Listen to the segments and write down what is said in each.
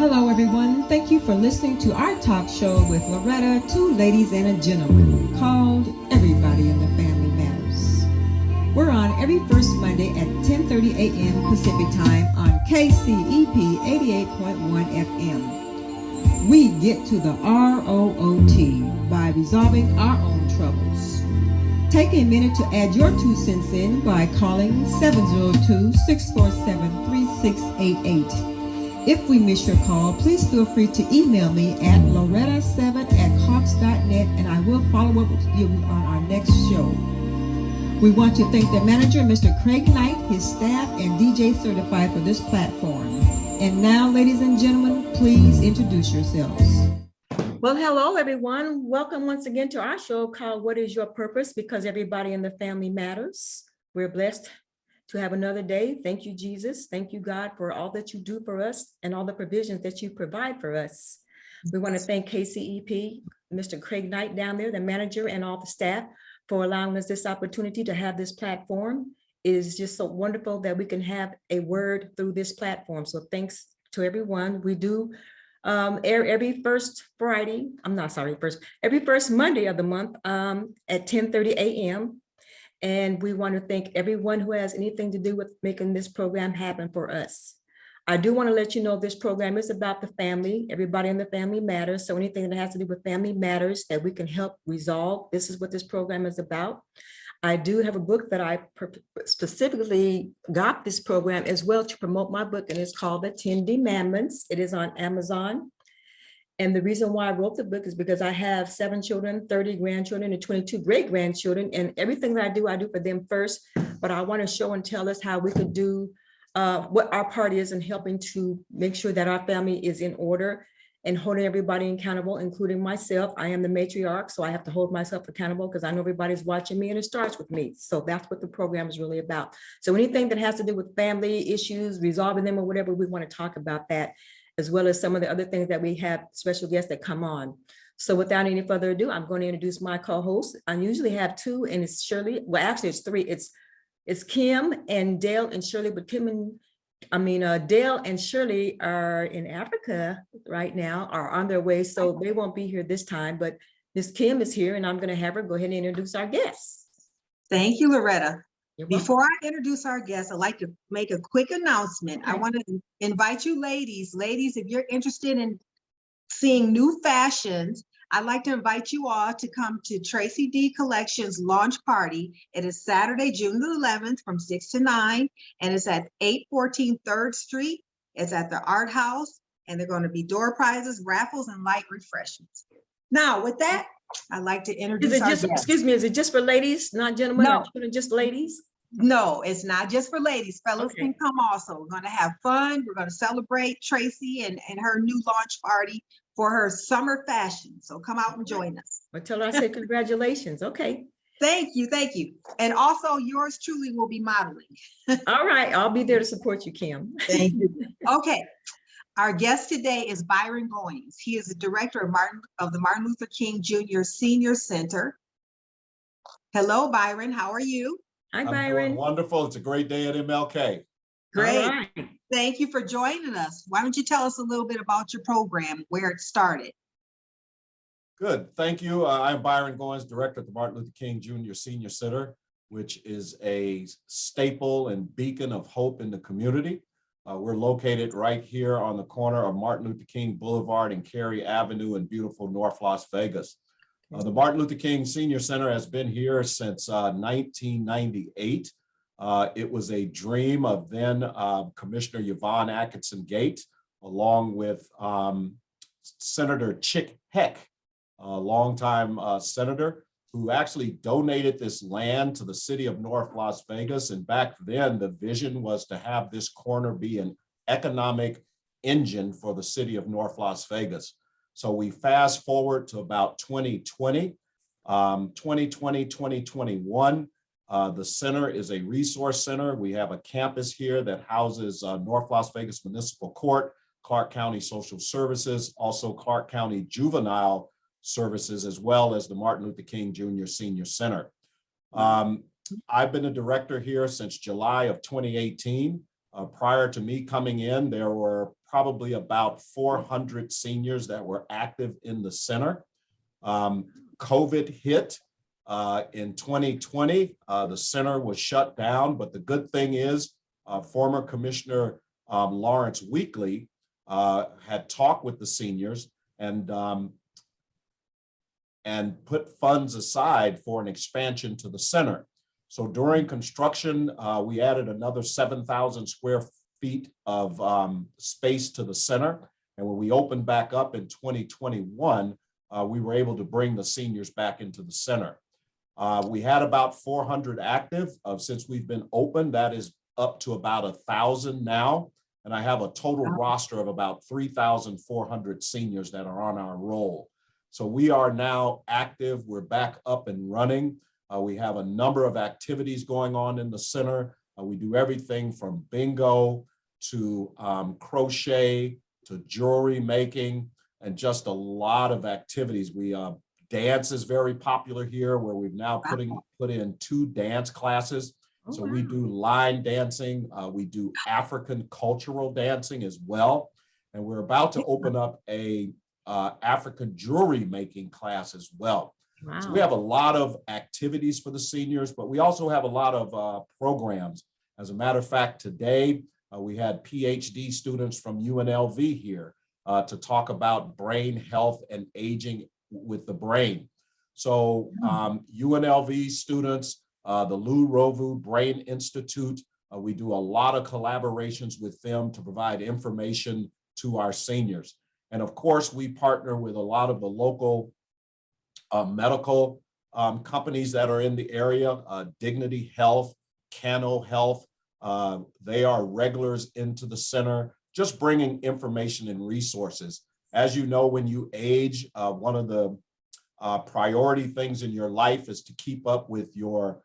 Hello, everyone. Thank you for listening to our talk show with Loretta, two ladies and a gentleman, called Everybody in the Family Matters. We're on every first Monday at 10:30 a.m. Pacific Time on KCEP 88.1 FM. We get to the ROOT by resolving our own troubles. Take a minute to add your 2 cents in by calling 702-647-3688. If we miss your call, please feel free to email me at loretta7@cox.net and I will follow up with you on our next show. We want to thank the manager, Mr. Craig Knight, his staff, and DJ Certified for this platform. And now, ladies and gentlemen, please introduce yourselves. Well, hello, everyone. Welcome once again to our show called What is Your Purpose? Because everybody in the family matters. We're blessed to have another day. Thank you, Jesus. Thank you, God, for all that you do for us and all the provisions that you provide for us. We want to thank KCEP, Mr. Craig Knight down there, the manager, and all the staff for allowing us this opportunity to have this platform. It is just so wonderful that we can have a word through this platform. So thanks to everyone. We do air every first Monday of the month at 10:30 a.m. And we want to thank everyone who has anything to do with making this program happen for us. I do want to let you know this program is about the family. Everybody in the family matters. So anything that has to do with family matters that we can help resolve, this is what this program is about. I do have a book that I specifically got this program as well to promote my book, and it's called The 10 Demandments. It is on Amazon. And the reason why I wrote the book is because I have 7 children, 30 grandchildren, and 22 great grandchildren. And everything that I do for them first. But I want to show and tell us how we could do what our part is in helping to make sure that our family is in order and holding everybody accountable, including myself. I am the matriarch, so I have to hold myself accountable because I know everybody's watching me and it starts with me. So that's what the program is really about. So anything that has to do with family issues, resolving them or whatever, we want to talk about that, as well as some of the other things that we have special guests that come on. So without any further ado, I'm going to introduce my co-host. I usually have 2, and it's Shirley. Well, actually it's 3. It's Kim and Dale and Shirley, but Dale and Shirley are in Africa right now, are on their way, so they won't be here this time, but Miss Kim is here, and I'm going to have her go ahead and introduce our guests. Thank you, Loretta. Before I introduce our guests, I'd like to make a quick announcement. Okay. I want to invite you ladies, if you're interested in seeing new fashions, I'd like to invite you all to come to Tracy D Collections launch party. It is Saturday, June the 11th from 6 to 9, and it's at 814 3rd Street. It's at the Art House, and they're going to be door prizes, raffles, and light refreshments. Now, with that, I'd like to introduce our guests. Excuse me, is it just for ladies, not gentlemen? No. Or just ladies? No, it's not just for ladies. Fellas can come also. We're going to have fun. We're going to celebrate Tracy and her new launch party for her summer fashion. So come out and join us. Well, tell her I said congratulations. Okay. Thank you. Thank you. And also yours truly will be modeling. All right. I'll be there to support you, Kim. Thank you. Okay. Our guest today is Byron Goins. He is the director of the Martin Luther King Jr. Senior Center. Hello, Byron. How are you? Hi, Byron. I'm wonderful. It's a great day at MLK. Great. Right. Thank you for joining us. Why don't you tell us a little bit about your program, where it started? Good. Thank you. I'm Byron Goins, director of the Martin Luther King Jr. Senior Center, which is a staple and beacon of hope in the community. We're located right here on the corner of Martin Luther King Boulevard and Cary Avenue in beautiful North Las Vegas. The Martin Luther King Senior Center has been here since 1998. It was a dream of then Commissioner Yvonne Atkinson Gate, along with Senator Chick Heck, a longtime senator, who actually donated this land to the city of North Las Vegas. And back then, the vision was to have this corner be an economic engine for the city of North Las Vegas. So we fast forward to about 2020, 2021. The center is a resource center. We have a campus here that houses North Las Vegas Municipal Court, Clark County Social Services, also Clark County Juvenile Services, as well as the Martin Luther King Jr. Senior Center. I've been a director here since July of 2018. Prior to me coming in, there were probably about 400 seniors that were active in the center. COVID hit in 2020. The center was shut down, but the good thing is former Commissioner Lawrence Weekly had talked with the seniors and put funds aside for an expansion to the center. So during construction, we added another 7,000 square feet of space to the center. And when we opened back up in 2021, we were able to bring the seniors back into the center. We had about 400 active. Since we've been open, that is up to about 1,000 now. And I have a total roster of about 3,400 seniors that are on our roll. So we are now active. We're back up and running. We have a number of activities going on in the center. We do everything from bingo to crochet to jewelry making and just a lot of activities. Dance is very popular here, where we've now put in 2 dance classes. So we do line dancing. We do African cultural dancing as well. And we're about to open up a African jewelry making class as well. Wow. So we have a lot of activities for the seniors, but we also have a lot of programs. As a matter of fact, today we had PhD students from UNLV here to talk about brain health and aging with the brain. So UNLV students, the Lou Rovu Brain Institute, we do a lot of collaborations with them to provide information to our seniors. And of course, we partner with a lot of the local medical companies that are in the area, Dignity Health, Cano Health. They are regulars into the center, just bringing information and resources. As you know, when you age, one of the priority things in your life is to keep up with your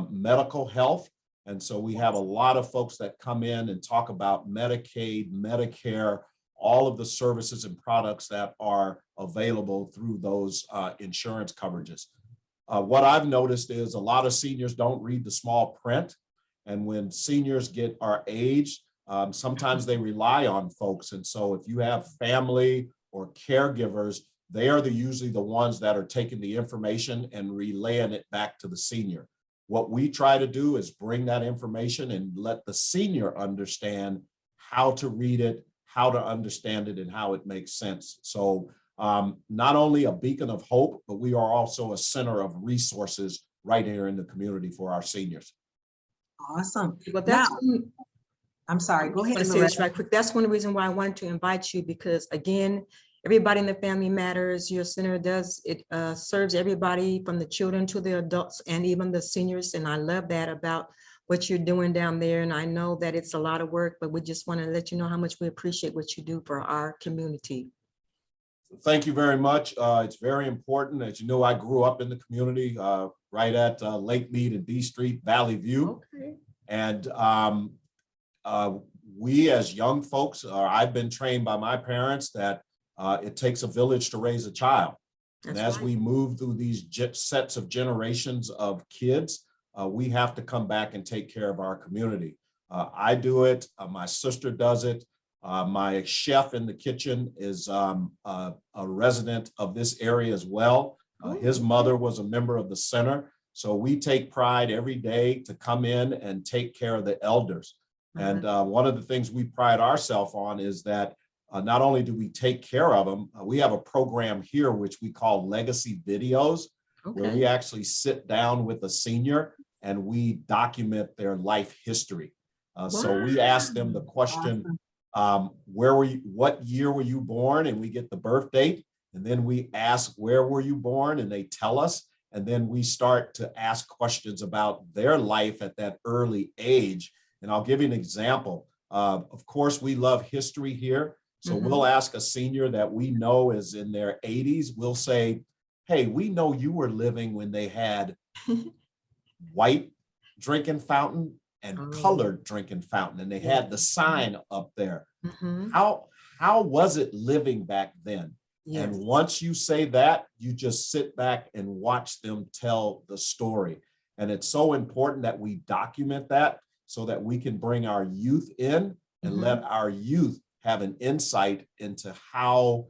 medical health. And so we have a lot of folks that come in and talk about Medicaid, Medicare, all of the services and products that are available through those insurance coverages. What I've noticed is a lot of seniors don't read the small print. And when seniors get our age, sometimes they rely on folks. And so if you have family or caregivers, they are usually the ones that are taking the information and relaying it back to the senior. What we try to do is bring that information and let the senior understand how to read it, how to understand it, and how it makes sense. So not only a beacon of hope, but we are also a center of resources right here in the community for our seniors. Awesome. Well, that's I'm sorry, go ahead. Say this right quick. That's one reason why I wanted to invite you, because again, everybody in the family matters. Your center serves everybody from the children to the adults and even the seniors. And I love that about what you're doing down there. And I know that it's a lot of work, but we just want to let you know how much we appreciate what you do for our community. Thank you very much. It's very important. As you know, I grew up in the community right at Lake Mead and D Street, Valley View. Okay. And we as young folks, I've been trained by my parents that it takes a village to raise a child. And as we move through these sets of generations of kids, we have to come back and take care of our community. I do it. My sister does it. My chef in the kitchen is a resident of this area as well. His mother was a member of the center. So we take pride every day to come in and take care of the elders. And one of the things we pride ourselves on is that not only do we take care of them, we have a program here which we call Legacy Videos, where we actually sit down with a senior and we document their life history. So we ask them the question, where were you, what year were you born? And we get the birth date. And then we ask, where were you born? And they tell us. And then we start to ask questions about their life at that early age. And I'll give you an example. Of course, we love history here. So we'll ask a senior that we know is in their 80s. We'll say, hey, we know you were living when they had white drinking fountain and colored drinking fountain, and they had the sign up there. How was it living back then? And once you say that, you just sit back and watch them tell the story. And it's so important that we document that. so that we can bring our youth in and let our youth have an insight into how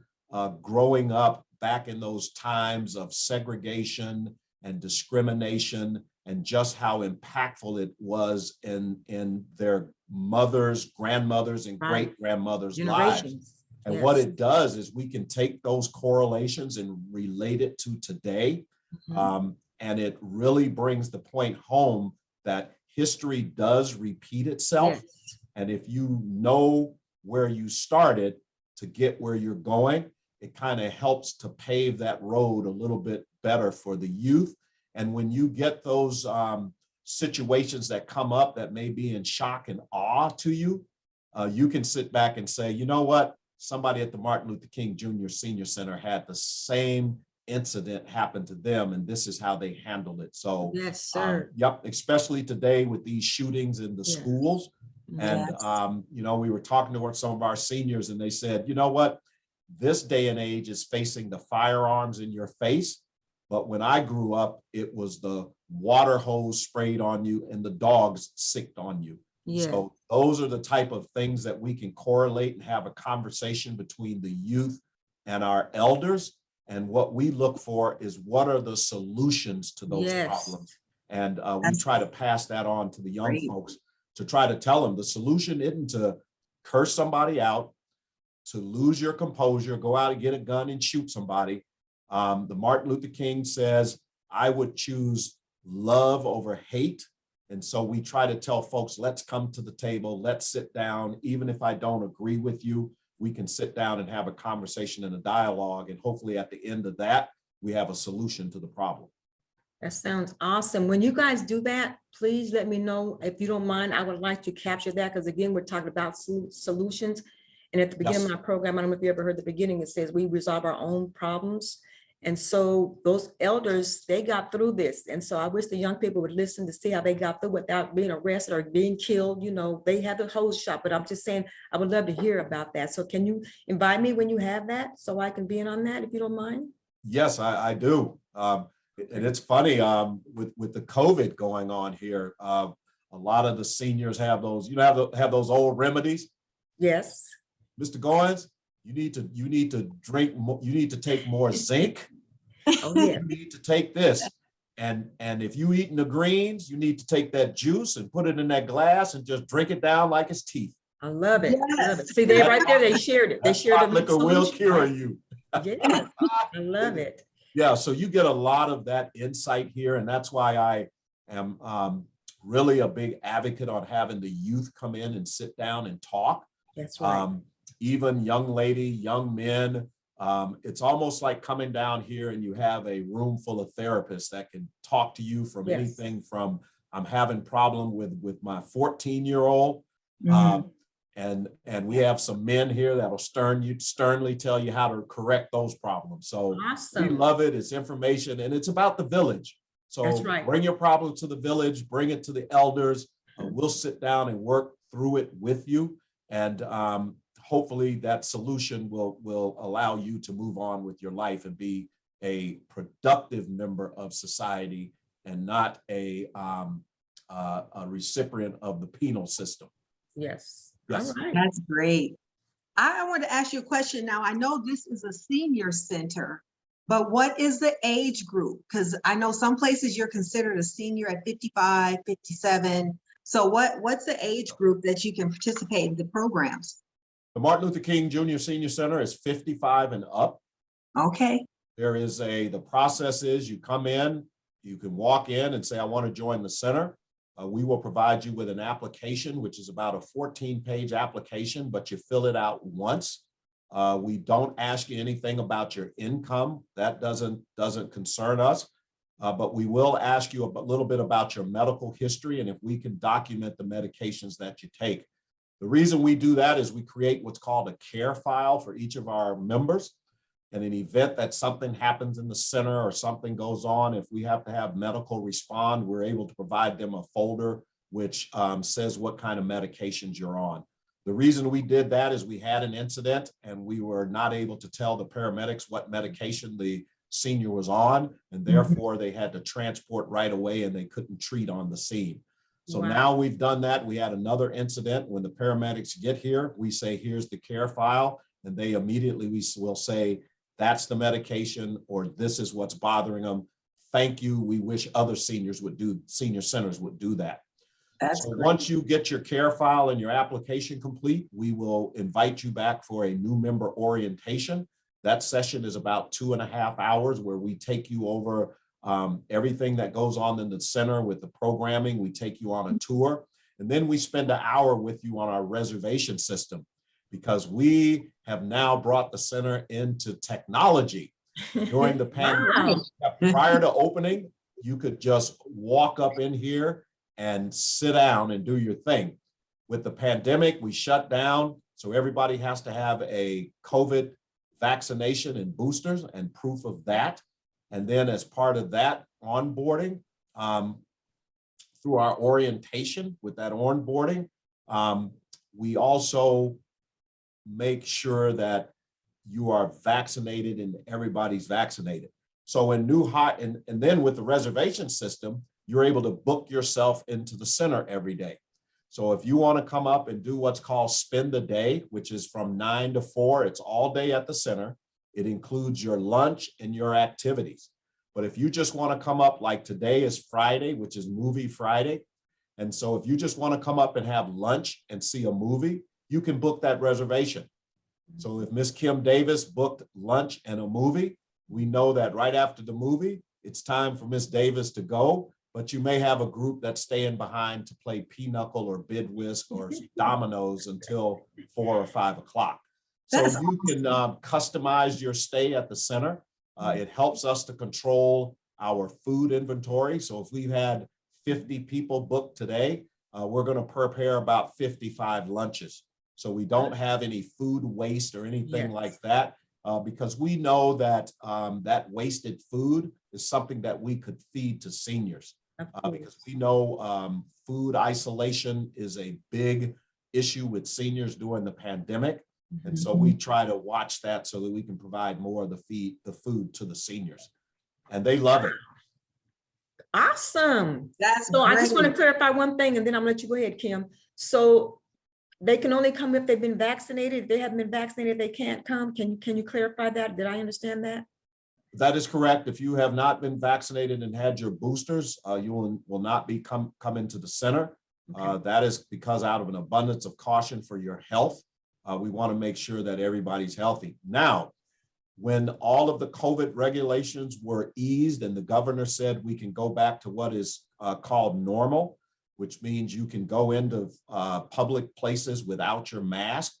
growing up back in those times of segregation and discrimination, and just how impactful it was in their mothers, grandmothers, and great-grandmothers' lives. And what it does is we can take those correlations and relate it to today. And it really brings the point home that history does repeat itself. And if you know where you started to get where you're going, it kind of helps to pave that road a little bit better for the youth. And when you get those situations that come up that may be in shock and awe to you, you can sit back and say, you know what? Somebody at the Martin Luther King Jr. Senior Center had the same incident happen to them, and this is how they handled it. So, yep, especially today with these shootings in the schools. And, you know, we were talking to some of our seniors, and they said, you know what? This day and age is facing the firearms in your face. But when I grew up, it was the water hose sprayed on you and the dogs sicked on you. So those are the type of things that we can correlate and have a conversation between the youth and our elders. And what we look for is what are the solutions to those problems. And we try to pass that on to the young folks to try to tell them the solution isn't to curse somebody out, to lose your composure, go out and get a gun and shoot somebody. The Martin Luther King says, I would choose love over hate. And so we try to tell folks, let's come to the table, let's sit down. Even if I don't agree with you, we can sit down and have a conversation and a dialogue. And hopefully at the end of that, we have a solution to the problem. That sounds awesome. When you guys do that, please let me know. If you don't mind, I would like to capture that, because again, we're talking about solutions. And at the beginning of my program, I don't know if you ever heard the beginning, it says we resolve our own problems. And so those elders, they got through this. And so I wish the young people would listen to see how they got through without being arrested or being killed. You know, they had the hose shot, but I'm just saying, I would love to hear about that. So can you invite me when you have that so I can be in on that, if you don't mind? Yes, I do. And it's funny, with the COVID going on here, a lot of the seniors have those, you know, have those old remedies. Yes. Mr. Goins, you need to drink more, you need to take more zinc. Oh, yeah. You need to take this. And if you eating the greens, you need to take that juice and put it in that glass and just drink it down like it's teeth. I love it. I love it. See, they right there, they shared it. They shared the liquor will cure you. Yeah, I love it. Yeah, so you get a lot of that insight here, and that's why I am really a big advocate on having the youth come in and sit down and talk. That's right. Even young lady, young men, it's almost like coming down here and you have a room full of therapists that can talk to you from anything from I'm having problem with my 14-year-old. And we have some men here that'll sternly tell you how to correct those problems. So we love it. It's information, and it's about the village. So bring your problem to the village, bring it to the elders. We'll sit down and work through it with you. And hopefully that solution will allow you to move on with your life and be a productive member of society and not a recipient of the penal system. Yes. Yes. All right. That's great. I want to ask you a question now. I know this is a senior center, but what is the age group? Because I know some places you're considered a senior at 55, 57. So what's the age group that you can participate in the programs? The Martin Luther King Jr. Senior Center is 55 and up. Okay. There is the process is you come in, you can walk in and say, I want to join the center. We will provide you with an application, which is about a 14-page application, but you fill it out once. We don't ask you anything about your income. That doesn't concern us. But we will ask you a little bit about your medical history and if we can document the medications that you take. The reason we do that is we create what's called a care file for each of our members. In an event that something happens in the center or something goes on, if we have to have medical respond, we're able to provide them a folder which says what kind of medications you're on. The reason we did that is we had an incident and we were not able to tell the paramedics what medication the senior was on, and therefore they had to transport right away and they couldn't treat on the scene. So Wow. now we've done that. We had another incident. When the paramedics get here, we say, here's the care file. And they immediately, we will say, that's the medication, or this is what's bothering them. Thank you. We wish other seniors would do, senior centers would do that. That's So great. once you get your care file and your application complete, we will invite you back for a new member orientation. That session is about 2.5 hours, where we take you over everything that goes on in the center with the programming. We take you on a tour, and then we spend an hour with you on our reservation system, because we have now brought the center into technology. During the pandemic, Wow. prior to opening, you could just walk up in here and sit down and do your thing. With the pandemic, we shut down, so everybody has to have a COVID vaccination and boosters and proof of that. And then as part of that onboarding, through our orientation with that onboarding, we also make sure that you are vaccinated and everybody's vaccinated. So in new hot, and then with the reservation system, you're able to book yourself into the center every day. So if you want to come up and do what's called spend the day, which is from 9 to 4, it's all day at the center. It includes your lunch and your activities. But if you just want to come up, like today is Friday, which is movie Friday. And so if you just want to come up and have lunch and see a movie, you can book that reservation. So if Miss Kim Davis booked lunch and a movie, we know that right after the movie, it's time for Miss Davis to go, but you may have a group that's staying behind to play pinochle or bid whisk or dominoes until 4 or 5 o'clock. So That's you can customize your stay at the center. It helps us to control our food inventory. So if we've had 50 people booked today, we're going to prepare about 55 lunches. So we don't have any food waste or anything like that, because we know that that wasted food is something that we could feed to seniors. Because we know food isolation is a big issue with seniors during the pandemic. And so we try to watch that so that we can provide more of the food to the seniors. And they love it. Awesome. That's So I just want to great. clarify one thing, and then I'm gonna let you go ahead, Kim. So they can only come if they've been vaccinated. If they haven't been vaccinated, they can't come. Can you clarify that? Did I understand that? That is correct. If you have not been vaccinated and had your boosters, you will not be come into the center. Okay. That is because out of an abundance of caution for your health, we want to make sure that everybody's healthy. Now, when all of the COVID regulations were eased and the governor said we can go back to what is called normal, which means you can go into public places without your mask,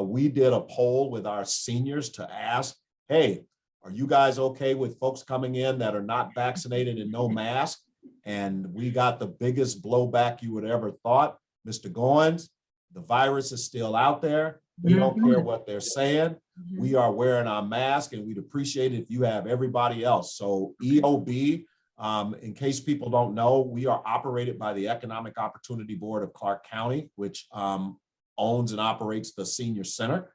we did a poll with our seniors to ask, hey, are you guys okay with folks coming in that are not vaccinated and no mask? And we got the biggest blowback you would ever thought. Mr. Goins, the virus is still out there. We don't care what they're saying. We are wearing our mask, and we'd appreciate it if you have everybody else. So EOB, in case people don't know, we are operated by the Economic Opportunity Board of Clark County, which owns and operates the senior center.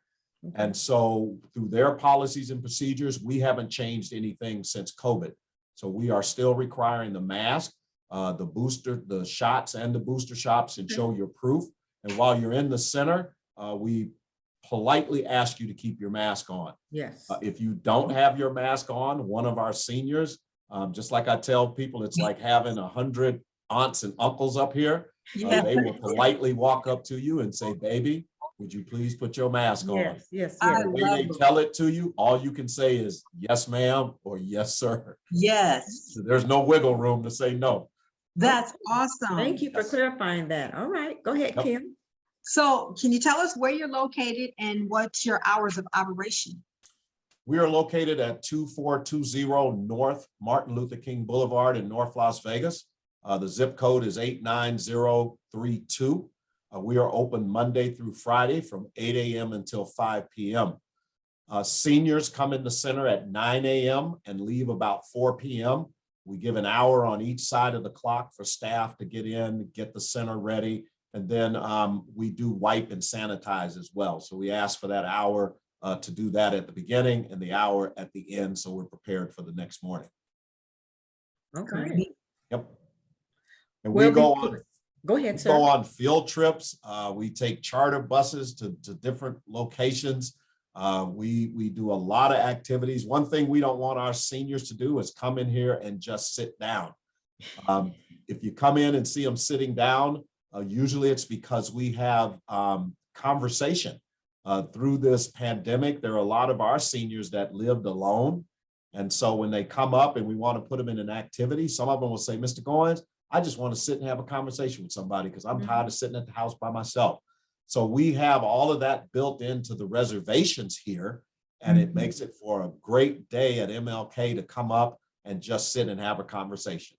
And so through their policies and procedures, we haven't changed anything since COVID. So we are still requiring the mask, the booster, the shots and the booster shots, and show your proof. And while you're in the center, we politely ask you to keep your mask on. Yes. If you don't have your mask on, one of our seniors, just like I tell people, it's like having 100 aunts and uncles up here. They will politely walk up to you and say, baby, would you please put your mask on? Yes, yes, I yes. The way love they it. tell it to you, all you can say is, yes, ma'am, or yes, sir. Yes, So there's no wiggle room to say no. that's awesome. Thank you for Yes. clarifying that. All right, go ahead, Yep. Kim. So can you tell us where you're located and what's your hours of operation? We are located at 2420 North Martin Luther King Boulevard in North Las Vegas. The zip code is 89032. We are open Monday through Friday from 8 a.m. until 5 p.m. Seniors come in the center at 9 a.m. and leave about 4 p.m. We give an hour on each side of the clock for staff to get in, get the center ready. And then we do wipe and sanitize as well. So we ask for that hour to do that at the beginning and the hour at the end, so we're prepared for the next morning. Okay. Yep. And Well, we go on. Go ahead, We sir. go on field trips. We take charter buses to different locations. We do a lot of activities. One thing we don't want our seniors to do is come in here and just sit down. If you come in and see them sitting down, usually it's because we have conversation. Through this pandemic, there are a lot of our seniors that lived alone. And so when they come up and we want to put them in an activity, some of them will say, Mr. Goins, I just want to sit and have a conversation with somebody because I'm tired of sitting at the house by myself. So we have all of that built into the reservations here, and it makes it for a great day at MLK to come up and just sit and have a conversation.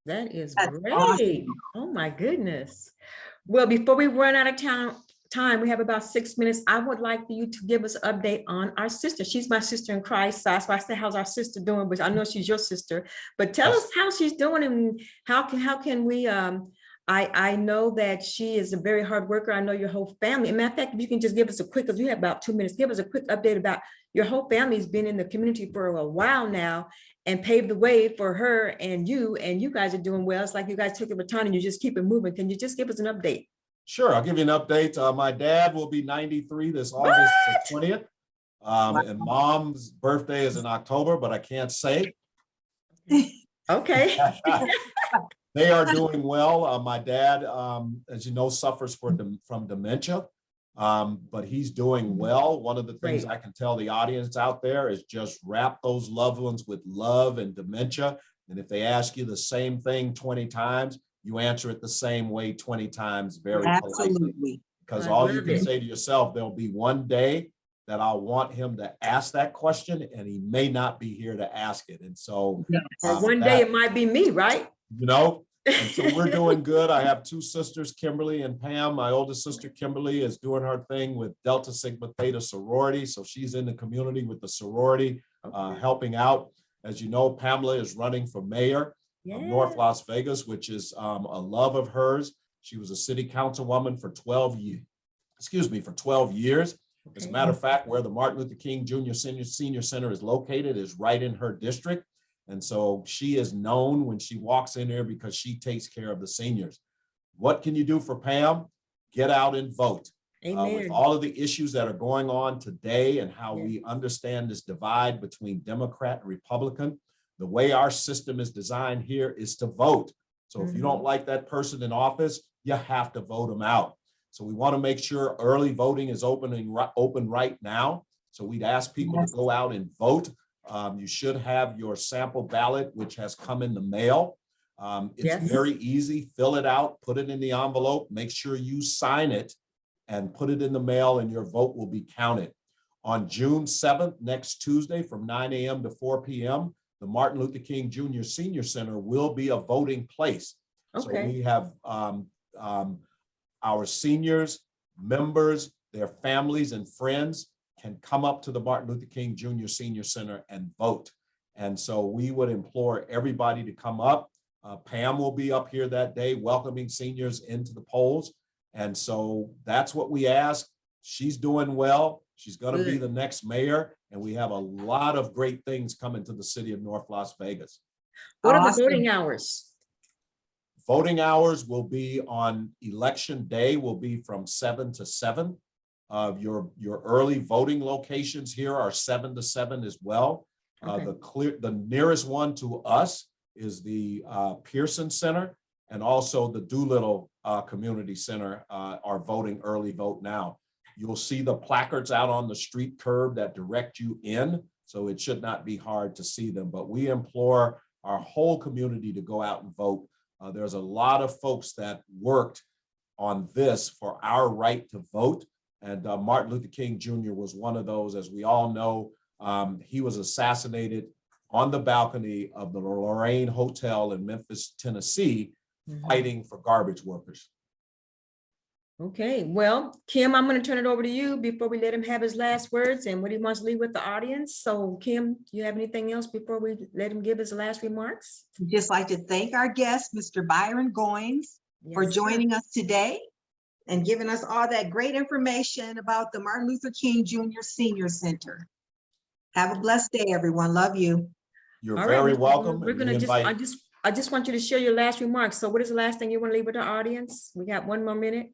That is That's great. awesome. Oh my goodness. Well, before we run out of time, we have about 6 minutes. I would like you to give us an update on our sister. She's my sister in Christ. So that's why I said, how's our sister doing? But I know she's your sister. But tell us how she's doing and how can we I know that she is a very hard worker. I know your whole family. Matter of fact, if you can just give us a quick, because you have about 2 minutes, give us a quick update about your whole family's been in the community for a while now and paved the way for her and you guys are doing well. It's like you guys took a baton and you just keep it moving. Can you just give us an update? Sure, I'll give you an update. My dad will be 93 this August 20th. And mom's birthday is in October, but I can't say. Okay. They are doing well. My dad, as you know, suffers from dementia, but he's doing well. One of the things I can tell the audience out there is just wrap those loved ones with love and dementia. And if they ask you the same thing 20 times, you answer it the same way 20 times very politely. Because all you can say to yourself, there'll be one day that I'll want him to ask that question and he may not be here to ask it. And so or one day it might be me, right? You know, and so we're doing good. I have two sisters, Kimberly and Pam. My oldest sister, Kimberly, is doing her thing with Delta Sigma Theta sorority. So she's in the community with the sorority, helping out. As you know, Pamela is running for mayor of North Las Vegas, which is a love of hers. She was a city councilwoman for 12 years. For 12 years. As a matter of fact, where the Martin Luther King Jr. Senior Center is located is right in her district. And so she is known when she walks in there because she takes care of the seniors. What can you do for Pam? Get out and vote. With all of the issues that are going on today and how we understand this divide between Democrat and Republican, the way our system is designed here is to vote. So if you don't like that person in office, you have to vote them out. So we want to make sure early voting is open right now. So we'd ask people to go out and vote. You should have your sample ballot, which has come in the mail. It's very easy. Fill it out, put it in the envelope, make sure you sign it and put it in the mail and your vote will be counted. On June 7th, next Tuesday from 9 a.m. to 4 p.m., the Martin Luther King Jr. Senior Center will be a voting place. So we have our seniors, members, their families and friends can come up to the Martin Luther King Jr. Senior Center and vote. And so we would implore everybody to come up. Pam will be up here that day welcoming seniors into the polls. And so that's what we ask. She's doing well. She's going to be the next mayor. And we have a lot of great things coming to the city of North Las Vegas. What are the voting hours? Voting hours will be on election day, will be from 7 to 7. Your early voting locations here are 7 to 7 as well. The nearest one to us is the Pearson Center, and also the Doolittle Community Center are voting early vote now. You'll see the placards out on the street curb that direct you in, so it should not be hard to see them. But we implore our whole community to go out and vote. There's a lot of folks that worked on this for our right to vote. And Martin Luther King Jr. was one of those. As we all know, he was assassinated on the balcony of the Lorraine Hotel in Memphis, Tennessee, fighting for garbage workers. Okay, well, Kim, I'm going to turn it over to you before we let him have his last words and what he wants to leave with the audience. So Kim, do you have anything else before we let him give his last remarks? I'd just like to thank our guest, Mr. Byron Goins, for joining us today and giving us all that great information about the Martin Luther King Jr. Senior Center. Have a blessed day, everyone. Love you. You're very welcome. We're going to I just want you to share your last remarks. So what is the last thing you want to leave with our audience? We got 1 more minute.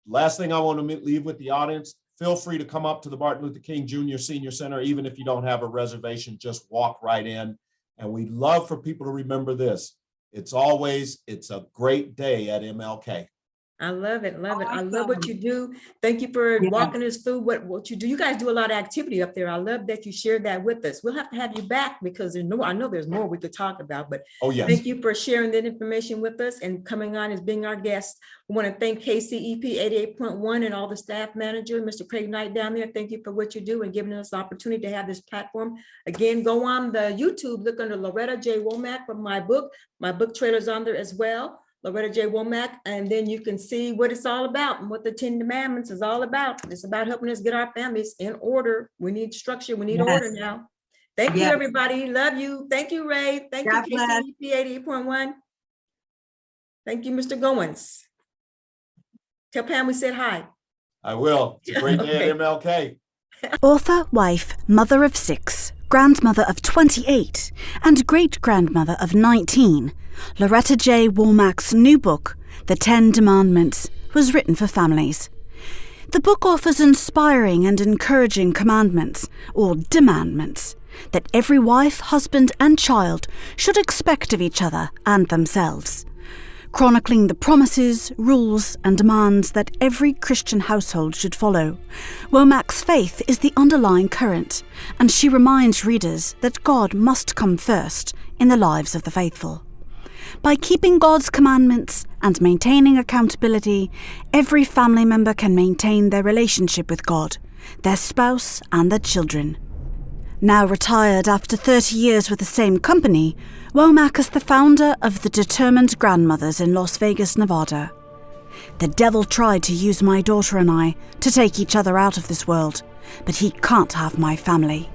Last thing I want to leave with the audience, feel free to come up to the Martin Luther King Jr. Senior Center, even if you don't have a reservation, just walk right in. And we'd love for people to remember this. It's a great day at MLK. I love it. Love it. I love Awesome. what you do. Thank you for Yeah. walking us through what you do. You guys do a lot of activity up there. I love that you shared that with us. We'll have to have you back because I know there's more we could talk about, but Oh, yes. thank you for sharing that information with us and coming on as being our guest. We want to thank KCEP 88.1 and all the staff manager, Mr. Craig Knight down there. Thank you for what you do and giving us the opportunity to have this platform. Again, go on the YouTube, look under Loretta J. Womack for my book. My book trailer's on there as well. Loretta J. Womack, and then you can see what it's all about and what the 10 Commandments is all about. It's about helping us get our families in order. We need structure. We need Yes. order now. Thank you, Yes. everybody. Love you. Thank you, Ray. Thank God you, bless. KCEP 88.1. Thank you, Mr. Goins. Tell Pam we said hi. I will. It's a great day Okay. at MLK. Author, wife, mother of 6, grandmother of 28, and great-grandmother of 19, Loretta J. Womack's new book, The 10 Commandments, was written for families. The book offers inspiring and encouraging commandments, or demandments, that every wife, husband, and child should expect of each other and themselves, chronicling the promises, rules, and demands that every Christian household should follow. Womack's faith is the underlying current, and she reminds readers that God must come first in the lives of the faithful. By keeping God's commandments and maintaining accountability, every family member can maintain their relationship with God, their spouse, and their children. Now retired after 30 years with the same company, Womack is the founder of the Determined Grandmothers in Las Vegas, Nevada. The devil tried to use my daughter and I to take each other out of this world, but he can't have my family.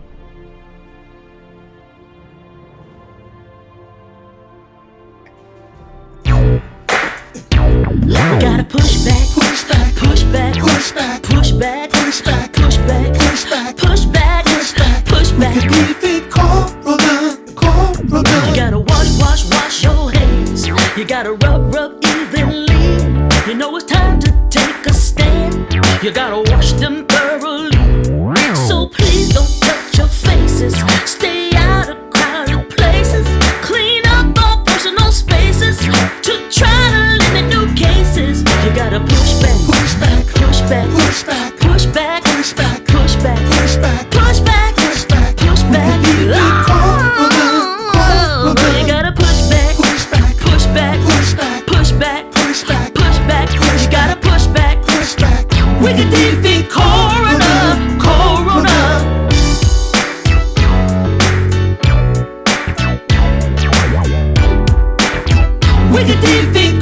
We gotta push back, push back, push back, push back, push back, push back, push back, push back, push back, push back, push back. We can leave it correlate. You gotta wash your hands. You gotta rub evenly. You know it's time to take a stand. You gotta wash them thoroughly. So please don't touch your faces. Stay out of crowded places. Clean up all personal spaces to try to limit new cases. You gotta push back, push back, push back, push back, push back, push back, push back, push back, push back, push back, push back. You gotta push back, push back, push back, push back, push back, push back, push back. You gotta push back, push back. We can defeat Corona. We can defeat